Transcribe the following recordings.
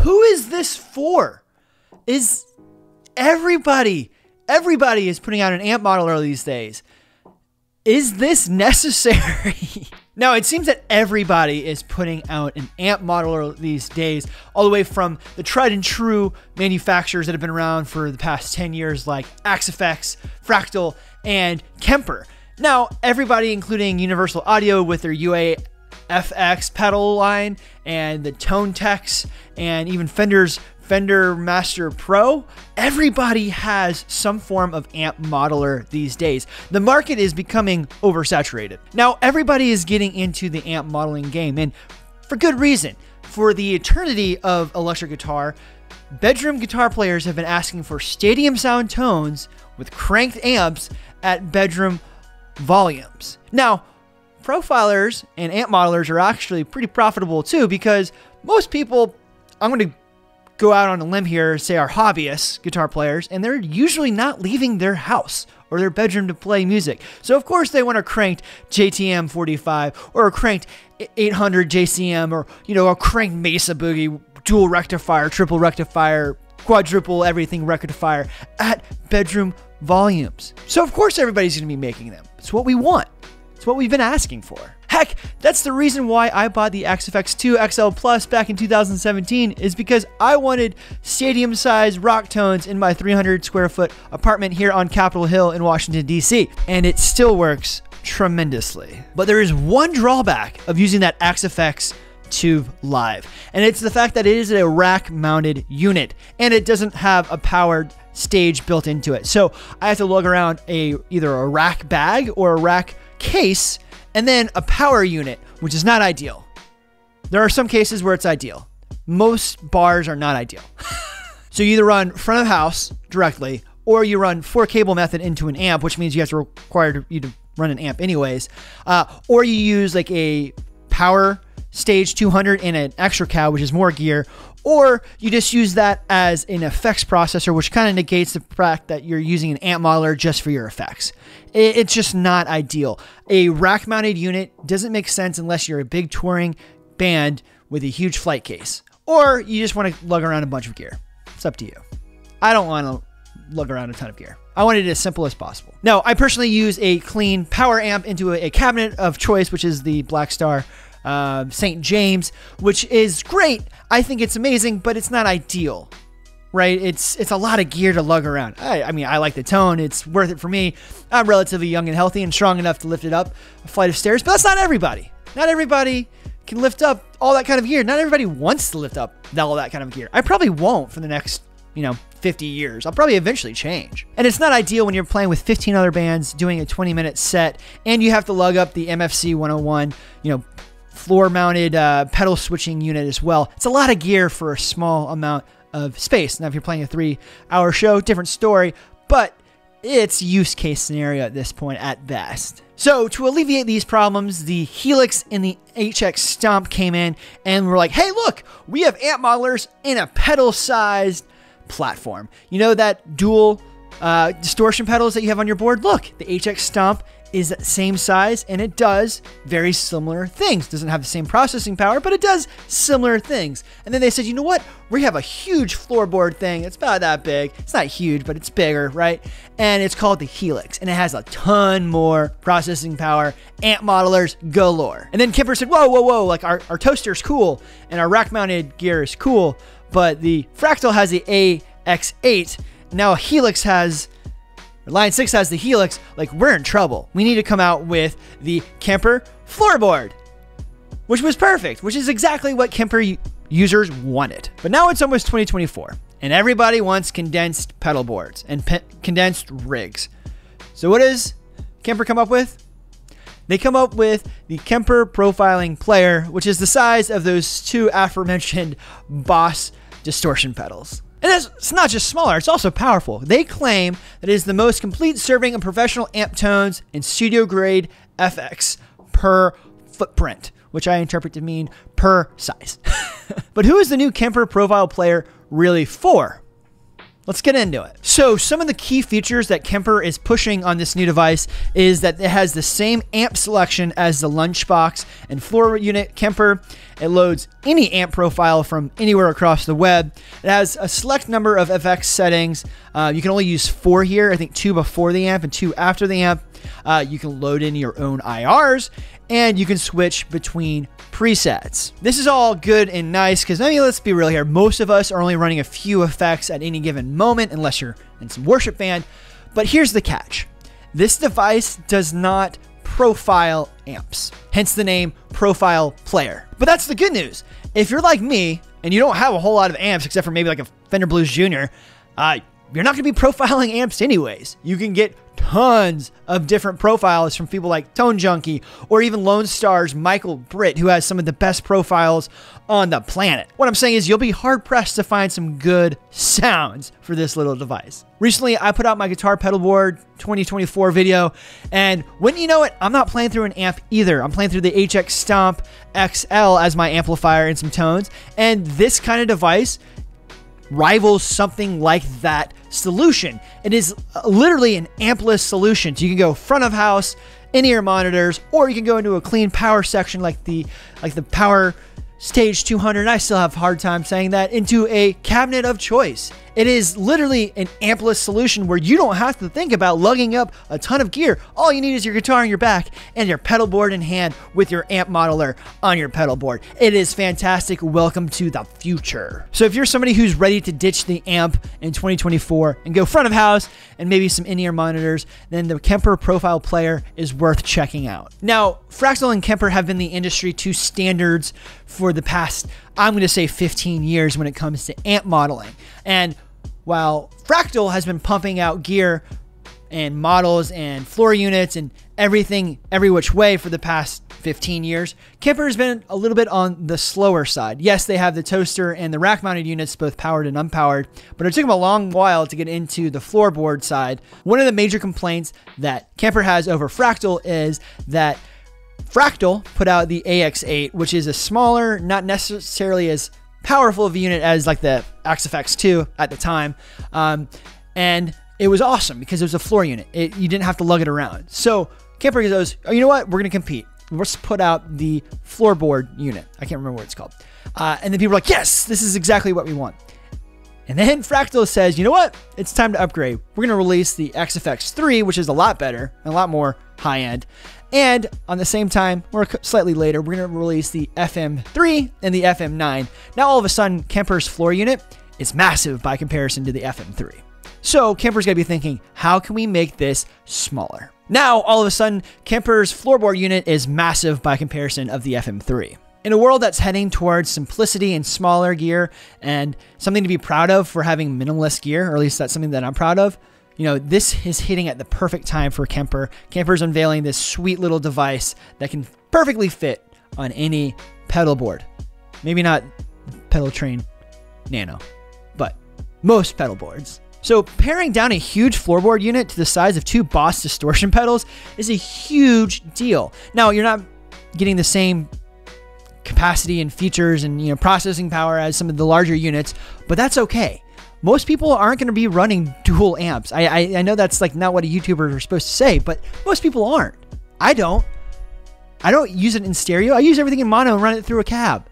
who is this for? Is everybody is putting out an amp modeler these days. Is this necessary? Now, it seems that everybody is putting out an amp modeler these days, all the way from the tried and true manufacturers that have been around for the past 10 years, like Axe-Fx, Fractal, and Kemper. Now, everybody, including Universal Audio with their UA-FX pedal line, and the Tone Techs, and even Fender's Fender Master Pro, everybody has some form of amp modeler these days. The market is becoming oversaturated. Now, everybody is getting into the amp modeling game, and for good reason. For the eternity of electric guitar, bedroom guitar players have been asking for stadium sound tones with cranked amps at bedroom volumes. Now, profilers and amp modelers are actually pretty profitable too, because most people, I'm going to go out on a limb here, say are hobbyists, guitar players, and they're usually not leaving their house or their bedroom to play music. So of course they want a cranked JTM 45 or a cranked 800 JCM, or, you know, a cranked Mesa Boogie, dual rectifier, triple rectifier, quadruple everything rectifier at bedroom volumes. So of course everybody's going to be making them. It's what we want. It's what we've been asking for. Heck, that's the reason why I bought the Axe-Fx 2 XL Plus back in 2017, is because I wanted stadium-sized rock tones in my 300 square foot apartment here on Capitol Hill in Washington, D.C. And it still works tremendously. But there is one drawback of using that Axe-Fx 2 live, and it's the fact that it is a rack-mounted unit, and it doesn't have a powered stage built into it. So I have to lug around either a rack bag or a rack case, and then a power unit, which is not ideal. There are some cases where it's ideal. Most bars are not ideal. So you either run front of house directly, or you run 4-cable method into an amp, which means you have to require you to run an amp anyways, or you use like a power stage 200 and an extra cow, which is more gear, or you just use that as an effects processor, which kind of negates the fact that you're using an amp modeler just for your effects. It's just not ideal. A rack-mounted unit doesn't make sense unless you're a big touring band with a huge flight case, or you just want to lug around a bunch of gear. It's up to you. I don't want to lug around a ton of gear. I want it as simple as possible. Now, I personally use a clean power amp into a cabinet of choice, which is the Blackstar St. James, which is great. I think it's amazing, but it's not ideal, right? It's a lot of gear to lug around. I mean, I like the tone. It's worth it for me. I'm relatively young and healthy and strong enough to lift it up a flight of stairs, but that's not everybody. Not everybody can lift up all that kind of gear. Not everybody wants to lift up all that kind of gear. I probably won't for the next, 50 years. I'll probably eventually change. And it's not ideal when you're playing with 15 other bands doing a 20-minute set, and you have to lug up the MFC 101, floor-mounted pedal switching unit as well. It's a lot of gear for a small amount of space. Now, if you're playing a 3-hour show, different story, but it's use case scenario at this point at best. So to alleviate these problems, the Helix and the HX Stomp came in and were like, hey, look, we have amp modelers in a pedal-sized platform. You know that dual distortion pedals that you have on your board? Look, the HX Stomp is that same size, and it does very similar things. Doesn't have the same processing power, but it does similar things. And then they said, you know what? We have a huge floorboard thing. It's about that big. It's not huge, but it's bigger, right? And it's called the Helix, and it has a ton more processing power. Amp modelers galore. And then Kemper said, whoa, whoa, whoa, like our toaster's cool, and our rack-mounted gear is cool, but the Fractal has the AX8. Now a Helix has... Line 6 has the Helix. Like, we're in trouble. We need to come out with the Kemper floorboard, which was perfect, which is exactly what Kemper users wanted. But now it's almost 2024, and everybody wants condensed pedal boards and condensed rigs. So what does Kemper come up with? They come up with the Kemper Profiler Player, which is the size of those two aforementioned Boss distortion pedals. And it's not just smaller, it's also powerful. They claim that it is the most complete serving of professional amp tones and studio-grade FX per footprint, which I interpret to mean per size. But who is the new Kemper Profiler Player really for? Let's get into it. So some of the key features that Kemper is pushing on this new device is that it has the same amp selection as the Lunchbox and floor unit Kemper. It loads any amp profile from anywhere across the web. It has a select number of FX settings. You can only use 4 here. I think 2 before the amp and 2 after the amp. You can load in your own IRs, and you can switch between presets. This is all good and nice because, I mean, let's be real here. Most of us are only running a few effects at any given moment, unless you're in some worship band. But here's the catch. This device does not profile amps, hence the name Profile Player. But that's the good news. If you're like me and you don't have a whole lot of amps except for maybe like a Fender Blues Jr., you're not going to be profiling amps anyways. You can get tons of different profiles from people like Tone Junkie or even Lone Star's Michael Britt, who has some of the best profiles on the planet. What I'm saying is you'll be hard pressed to find some good sounds for this little device. Recently, I put out my Guitar Pedal Board 2024 video, and wouldn't you know it, I'm not playing through an amp either. I'm playing through the HX Stomp XL as my amplifier and some tones, and this kind of device rivals something like that solution. It is literally an ampless solution. So you can go front of house, in-ear monitors, or you can go into a clean power section like the Power Stage 200. I still have a hard time saying that, into a cabinet of choice. It is literally an ampless solution where you don't have to think about lugging up a ton of gear. All you need is your guitar on your back and your pedal board in hand with your amp modeler on your pedal board. It is fantastic. Welcome to the future. So if you're somebody who's ready to ditch the amp in 2024 and go front of house and maybe some in-ear monitors, then the Kemper Profile Player is worth checking out. Now, Fractal and Kemper have been the industry 2 standards for the past, I'm going to say 15 years when it comes to amp modeling. And while Fractal has been pumping out gear and models and floor units and everything every which way for the past 15 years, Kemper has been a little bit on the slower side. Yes, they have the toaster and the rack mounted units, both powered and unpowered, but it took them a long while to get into the floorboard side. One of the major complaints that Kemper has over Fractal is that Fractal put out the AX8, which is a smaller, not necessarily as powerful of a unit as like the XFX2 at the time. And it was awesome because it was a floor unit. You didn't have to lug it around. So Kemper goes, oh, you know what? We're going to compete. Let's put out the floorboard unit. I can't remember what it's called. And then people were like, yes, this is exactly what we want. And then Fractal says, you know what? It's time to upgrade. We're going to release the XFX3, which is a lot better and a lot more high end. And on the same time, or slightly later, we're going to release the FM3 and the FM9. Now, all of a sudden, Kemper's floor unit is massive by comparison to the FM3. So Kemper's got to be thinking, how can we make this smaller? Now, all of a sudden, Kemper's floorboard unit is massive by comparison of the FM3. In a world that's heading towards simplicity and smaller gear and something to be proud of for having minimalist gear, or at least that's something that I'm proud of, you know, this is hitting at the perfect time for Kemper. Kemper's unveiling this sweet little device that can perfectly fit on any pedal board. Maybe not Pedal Train Nano, but most pedal boards. So paring down a huge floorboard unit to the size of 2 Boss distortion pedals is a huge deal. Now, you're not getting the same capacity and features and, you know, processing power as some of the larger units, but that's okay. Most people aren't going to be running dual amps. I know that's like not what a YouTuber is supposed to say, but most people aren't. I don't use it in stereo. I use everything in mono and run it through a cab.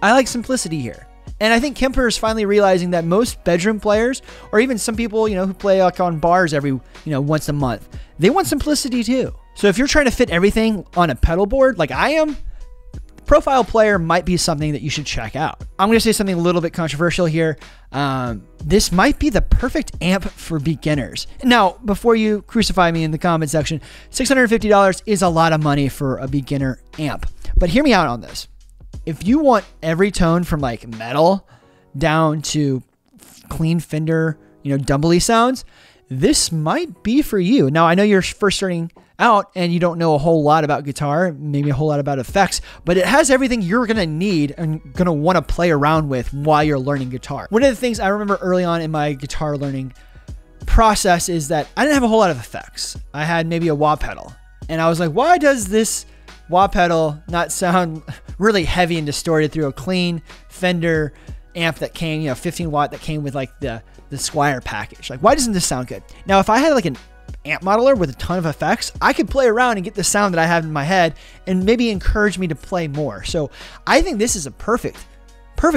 I like simplicity here. And I think Kemper is finally realizing that most bedroom players, or even some people, you know, who play like on bars every, you know, once a month, they want simplicity too. So if you're trying to fit everything on a pedal board like I am, Profile Player might be something that you should check out. I'm going to say something a little bit controversial here. This might be the perfect amp for beginners. Now, before you crucify me in the comment section, $650 is a lot of money for a beginner amp. But hear me out on this. If you want every tone from like metal down to clean Fender, you know, dumbly sounds, this might be for you. Now, I know you're first starting out and you don't know a whole lot about guitar, maybe a whole lot about effects, but it has everything you're going to need and going to want to play around with while you're learning guitar. One of the things I remember early on in my guitar learning process is that I didn't have a whole lot of effects. I had maybe a wah pedal, and I was like, why does this wah pedal not sound really heavy and distorted through a clean Fender amp that came, you know, 15 watt that came with like the Squire package. Like, why doesn't this sound good? Now, if I had like an amp modeler with a ton of effects, I could play around and get the sound that I have in my head and maybe encourage me to play more. So I think this is a perfect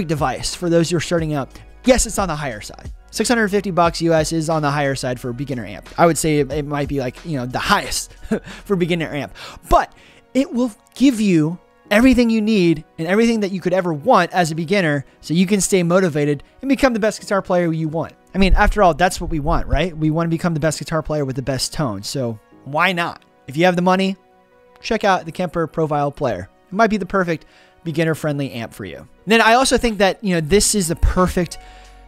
device for those who are starting out. Yes, it's on the higher side. $650 US is on the higher side for a beginner amp. I would say it might be like, you know, the highest for beginner amp, but it will give you everything you need and everything that you could ever want as a beginner, so you can stay motivated and become the best guitar player you want. I mean, after all, that's what we want, right? We want to become the best guitar player with the best tone. So why not? If you have the money, check out the Kemper Profiler Player. It might be the perfect beginner-friendly amp for you. And then I also think that, you know, this is the perfect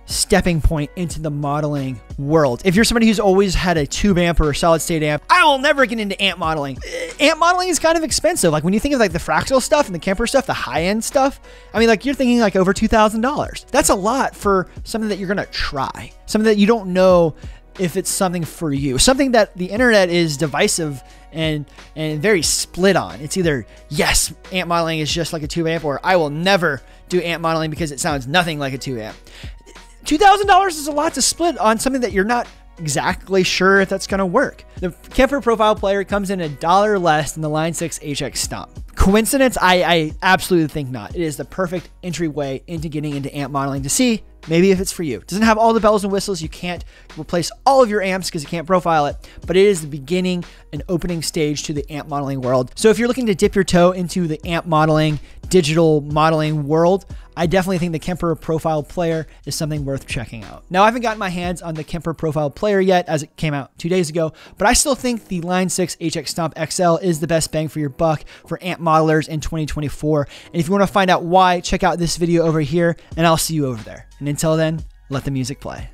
stepping point into the modeling world. If you're somebody who's always had a tube amp or a solid state amp, I will never get into amp modeling. Amp modeling is kind of expensive. Like when you think of like the Fractal stuff and the Kemper stuff, the high-end stuff, I mean, like you're thinking like over $2,000. That's a lot for something that you're going to try, something that you don't know if it's something for you, something that the internet is divisive and very split on. It's either, yes, amp modeling is just like a tube amp, or I will never do amp modeling because it sounds nothing like a tube amp. $2,000 is a lot to split on something that you're not exactly sure if that's going to work. The Kemper Profiler Player comes in $1 less than the Line 6 HX Stomp. Coincidence? I absolutely think not. It is the perfect entryway into getting into amp modeling to see maybe if it's for you. It doesn't have all the bells and whistles. You can't replace all of your amps because you can't profile it, but it is the beginning and opening stage to the amp modeling world. So if you're looking to dip your toe into the amp modeling, digital modeling world, I definitely think the Kemper Profiler Player is something worth checking out. Now, I haven't gotten my hands on the Kemper Profiler Player yet, as it came out 2 days ago, but I still think the Line 6 HX Stomp XL is the best bang for your buck for amp modelers in 2024. And if you want to find out why, check out this video over here, and I'll see you over there. And until then, let the music play.